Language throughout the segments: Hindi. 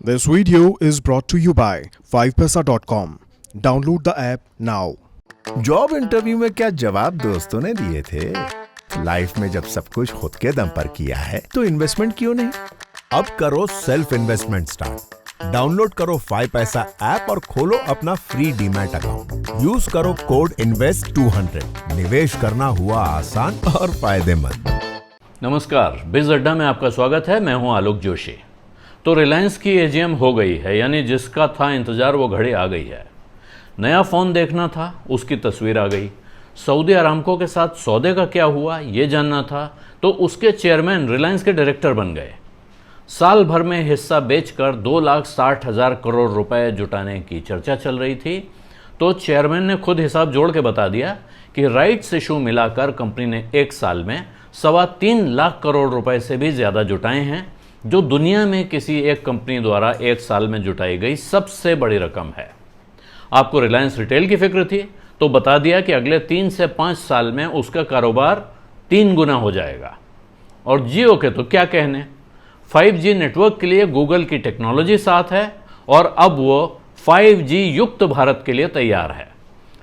This video is brought to you by 5paisa.com. Download the app now. Job interview में क्या जवाब दोस्तों ने दिए थे? लाइफ में जब सब कुछ खुद के दम पर किया है तो इन्वेस्टमेंट क्यों नहीं? अब करो सेल्फ इन्वेस्टमेंट स्टार्ट। डाउनलोड करो 5 पैसा ऐप और खोलो अपना फ्री डीमैट अकाउंट। यूज करो कोड INVEST200। निवेश करना हुआ आसान और फायदेमंद। नमस्कार, बिज अड्डा में आपका स्वागत है। मैं हूं आलोक जोशी। तो रिलायंस की एजीएम हो गई है, यानी जिसका था इंतजार वो घड़ी आ गई है। नया फ़ोन देखना था, उसकी तस्वीर आ गई। सऊदी अरामको के साथ सौदे का क्या हुआ ये जानना था, तो उसके चेयरमैन रिलायंस के डायरेक्टर बन गए। साल भर में हिस्सा बेचकर 2,60,000 करोड़ रुपए जुटाने की चर्चा चल रही थी, तो चेयरमैन ने खुद हिसाब जोड़ के बता दिया कि राइट्स इशू मिलाकर कंपनी ने एक साल में 3.25 लाख करोड़ रुपए से भी ज़्यादा जुटाए हैं, जो दुनिया में किसी एक कंपनी द्वारा एक साल में जुटाई गई सबसे बड़ी रकम है। आपको रिलायंस रिटेल की फिक्र थी, तो बता दिया कि अगले 3 से 5 साल में उसका कारोबार 3 गुना हो जाएगा। और जियो के तो क्या कहने, 5G नेटवर्क के लिए गूगल की टेक्नोलॉजी साथ है और अब वो 5G युक्त भारत के लिए तैयार है।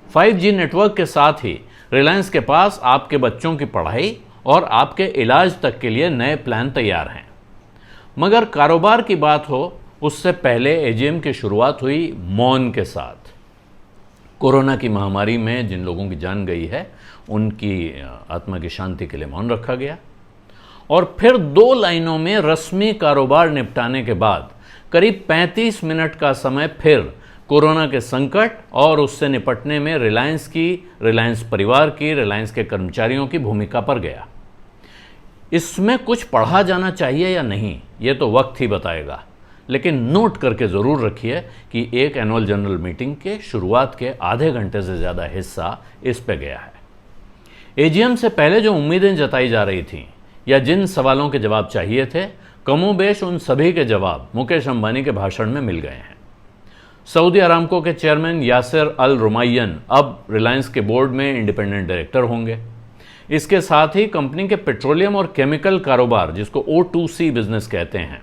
5G नेटवर्क के साथ ही रिलायंस के पास आपके बच्चों की पढ़ाई और आपके इलाज तक के लिए नए प्लान तैयार हैं। मगर कारोबार की बात हो, उससे पहले एजीएम की शुरुआत हुई मौन के साथ। कोरोना की महामारी में जिन लोगों की जान गई है, उनकी आत्मा की शांति के लिए मौन रखा गया। और फिर 2 लाइनों में रस्मी कारोबार निपटाने के बाद करीब 35 मिनट का समय फिर कोरोना के संकट और उससे निपटने में रिलायंस की, रिलायंस परिवार की, रिलायंस के कर्मचारियों की भूमिका पर गया। इसमें कुछ पढ़ा जाना चाहिए या नहीं, ये तो वक्त ही बताएगा, लेकिन नोट करके ज़रूर रखिए कि एक एनुअल जनरल मीटिंग के शुरुआत के आधे घंटे से ज़्यादा हिस्सा इस पे गया है। एजीएम से पहले जो उम्मीदें जताई जा रही थीं या जिन सवालों के जवाब चाहिए थे, कमोबेश उन सभी के जवाब मुकेश अंबानी के भाषण में मिल गए हैं। सऊदी अरामको के चेयरमैन यासिर अल रुमायन अब रिलायंस के बोर्ड में इंडिपेंडेंट डायरेक्टर होंगे। इसके साथ ही कंपनी के पेट्रोलियम और केमिकल कारोबार, जिसको O2C बिजनेस कहते हैं,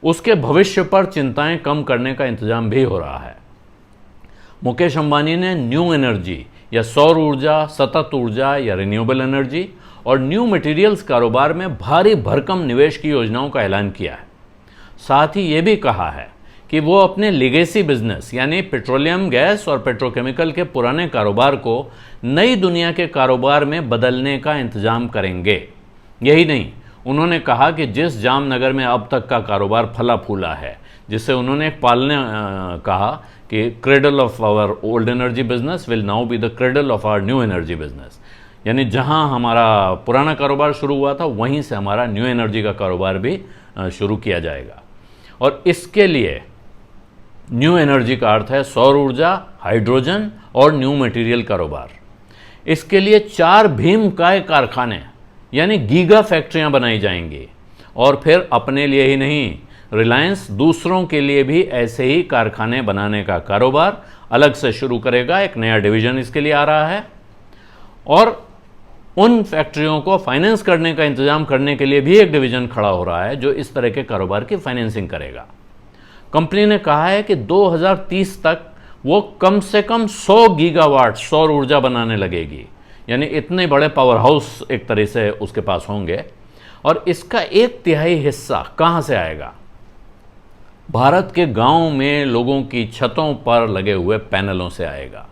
उसके भविष्य पर चिंताएं कम करने का इंतजाम भी हो रहा है। मुकेश अंबानी ने न्यू एनर्जी या सौर ऊर्जा, सतत ऊर्जा या रिन्यूएबल एनर्जी और न्यू मटेरियल्स कारोबार में भारी भरकम निवेश की योजनाओं का ऐलान किया है। साथ ही ये भी कहा है कि वो अपने लिगेसी बिजनेस यानी पेट्रोलियम, गैस और पेट्रोकेमिकल के पुराने कारोबार को नई दुनिया के कारोबार में बदलने का इंतजाम करेंगे। यही नहीं, उन्होंने कहा कि जिस जामनगर में अब तक का कारोबार फला फूला है, जिसे उन्होंने एक पालने कहा कि cradle of our old energy business will now be the cradle of our new energy business, यानी जहां हमारा पुराना कारोबार शुरू हुआ था वहीं से हमारा न्यू एनर्जी का कारोबार भी शुरू किया जाएगा। और इसके लिए न्यू एनर्जी का अर्थ है सौर ऊर्जा, हाइड्रोजन और न्यू मटेरियल कारोबार। इसके लिए 4 भीमकाय कारखाने यानी गीगा फैक्ट्रियां बनाई जाएंगी। और फिर अपने लिए ही नहीं, रिलायंस दूसरों के लिए भी ऐसे ही कारखाने बनाने का कारोबार अलग से शुरू करेगा। एक नया डिवीजन इसके लिए आ रहा है और उन फैक्ट्रियों को फाइनेंस करने का इंतजाम करने के लिए भी एक डिवीजन खड़ा हो रहा है, जो इस तरह के कारोबार की फाइनेंसिंग करेगा। कंपनी ने कहा है कि 2030 तक वो कम से कम 100 गीगावाट सौर ऊर्जा बनाने लगेगी, यानी इतने बड़े पावर हाउस एक तरह से उसके पास होंगे। और इसका 1/3 हिस्सा कहां से आएगा? भारत के गांव में लोगों की छतों पर लगे हुए पैनलों से आएगा।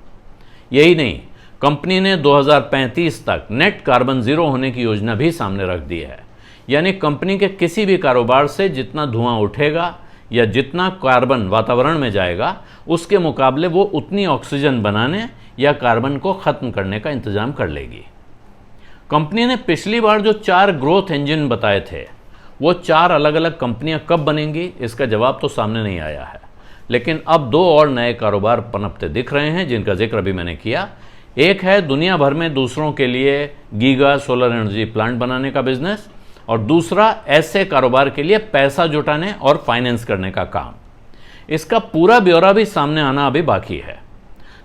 यही नहीं, कंपनी ने 2035 तक नेट कार्बन जीरो होने की योजना भी सामने रख दी है, यानी कंपनी के किसी भी कारोबार से जितना धुआं उठेगा या जितना कार्बन वातावरण में जाएगा, उसके मुकाबले वो उतनी ऑक्सीजन बनाने या कार्बन को खत्म करने का इंतजाम कर लेगी। कंपनी ने पिछली बार जो 4 ग्रोथ इंजन बताए थे, वो 4 अलग अलग कंपनियां कब बनेंगी, इसका जवाब तो सामने नहीं आया है। लेकिन अब 2 और नए कारोबार पनपते दिख रहे हैं, जिनका जिक्र अभी मैंने किया। एक है दुनिया भर में दूसरों के लिए गीगा सोलर एनर्जी प्लांट बनाने का बिजनेस, और दूसरा ऐसे कारोबार के लिए पैसा जुटाने और फाइनेंस करने का काम। इसका पूरा ब्यौरा भी सामने आना अभी बाकी है,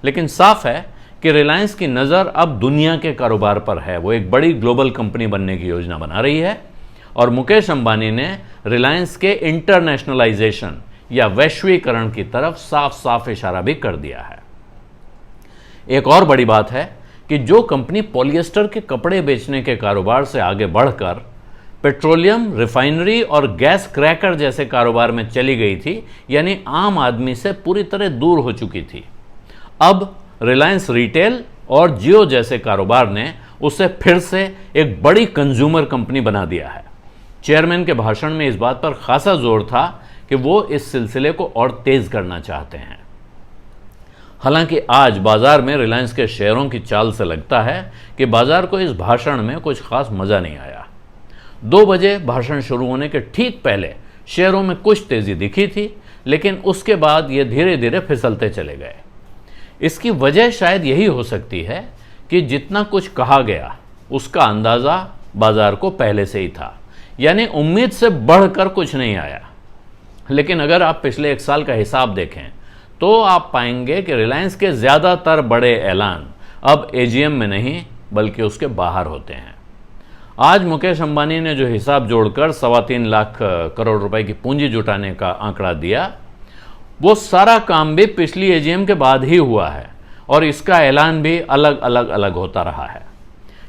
लेकिन साफ है कि रिलायंस की नज़र अब दुनिया के कारोबार पर है। वो एक बड़ी ग्लोबल कंपनी बनने की योजना बना रही है और मुकेश अंबानी ने रिलायंस के इंटरनेशनलाइजेशन या वैश्वीकरण की तरफ साफ साफ इशारा भी कर दिया है। एक और बड़ी बात है कि जो कंपनी पॉलिएस्टर के कपड़े बेचने के कारोबार से आगे बढ़कर पेट्रोलियम, रिफाइनरी और गैस क्रैकर जैसे कारोबार में चली गई थी, यानी आम आदमी से पूरी तरह दूर हो चुकी थी, अब रिलायंस रिटेल और जियो जैसे कारोबार ने उसे फिर से एक बड़ी कंज्यूमर कंपनी बना दिया है। चेयरमैन के भाषण में इस बात पर खासा जोर था कि वो इस सिलसिले को और तेज करना चाहते हैं। हालांकि आज बाजार में रिलायंस के शेयरों की चाल से लगता है कि बाजार को इस भाषण में कुछ खास मजा नहीं आया। 2 बजे भाषण शुरू होने के ठीक पहले शेयरों में कुछ तेजी दिखी थी, लेकिन उसके बाद ये धीरे धीरे फिसलते चले गए। इसकी वजह शायद यही हो सकती है कि जितना कुछ कहा गया उसका अंदाजा बाजार को पहले से ही था, यानी उम्मीद से बढ़कर कुछ नहीं आया। लेकिन अगर आप पिछले 1 साल का हिसाब देखें तो आप पाएंगे कि रिलायंस के ज़्यादातर बड़े ऐलान अब एजीएम में नहीं बल्कि उसके बाहर होते हैं। आज मुकेश अंबानी ने जो हिसाब जोड़कर 3.25 लाख करोड़ रुपए की पूंजी जुटाने का आंकड़ा दिया, वो सारा काम भी पिछली एजीएम के बाद ही हुआ है और इसका ऐलान भी अलग अलग होता रहा है।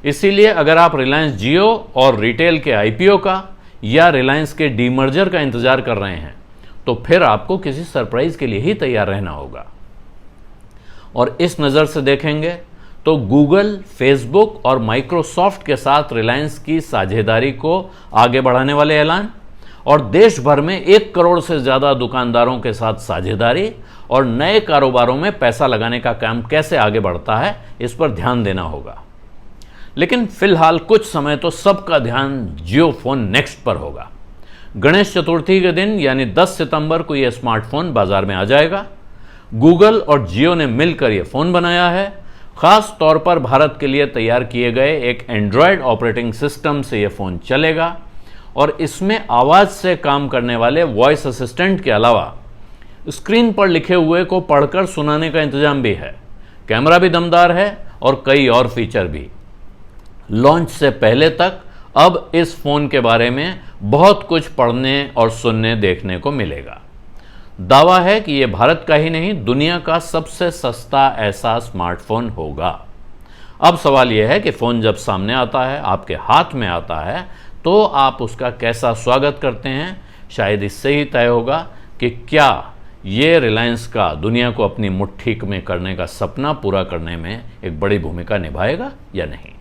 इसीलिए अगर आप रिलायंस जियो और रिटेल के आईपीओ का या रिलायंस के डीमर्जर का इंतजार कर रहे हैं तो फिर आपको किसी सरप्राइज के लिए ही तैयार रहना होगा। और इस नज़र से देखेंगे तो गूगल, फेसबुक और माइक्रोसॉफ्ट के साथ रिलायंस की साझेदारी को आगे बढ़ाने वाले ऐलान और देश भर में 1 करोड़ से ज़्यादा दुकानदारों के साथ साझेदारी और नए कारोबारों में पैसा लगाने का काम कैसे आगे बढ़ता है, इस पर ध्यान देना होगा। लेकिन फिलहाल कुछ समय तो सबका ध्यान जियो फोन नेक्स्ट पर होगा। गणेश चतुर्थी के दिन यानी 10 सितंबर को यह स्मार्टफोन बाजार में आ जाएगा। गूगल और जियो ने मिलकर यह फ़ोन बनाया है। ख़ास तौर पर भारत के लिए तैयार किए गए एक एंड्रॉयड ऑपरेटिंग सिस्टम से यह फ़ोन चलेगा और इसमें आवाज़ से काम करने वाले वॉइस असिस्टेंट के अलावा स्क्रीन पर लिखे हुए को पढ़कर सुनाने का इंतजाम भी है। कैमरा भी दमदार है और कई और फीचर भी। लॉन्च से पहले तक अब इस फ़ोन के बारे में बहुत कुछ पढ़ने और सुनने देखने को मिलेगा। दावा है कि यह भारत का ही नहीं दुनिया का सबसे सस्ता ऐसा स्मार्टफोन होगा। अब सवाल यह है कि फ़ोन जब सामने आता है, आपके हाथ में आता है, तो आप उसका कैसा स्वागत करते हैं। शायद इससे ही तय होगा कि क्या ये रिलायंस का दुनिया को अपनी मुट्ठी में करने का सपना पूरा करने में एक बड़ी भूमिका निभाएगा या नहीं।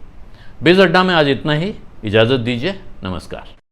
बिज़ अड्डा में आज इतना ही। इजाज़त दीजिए। नमस्कार।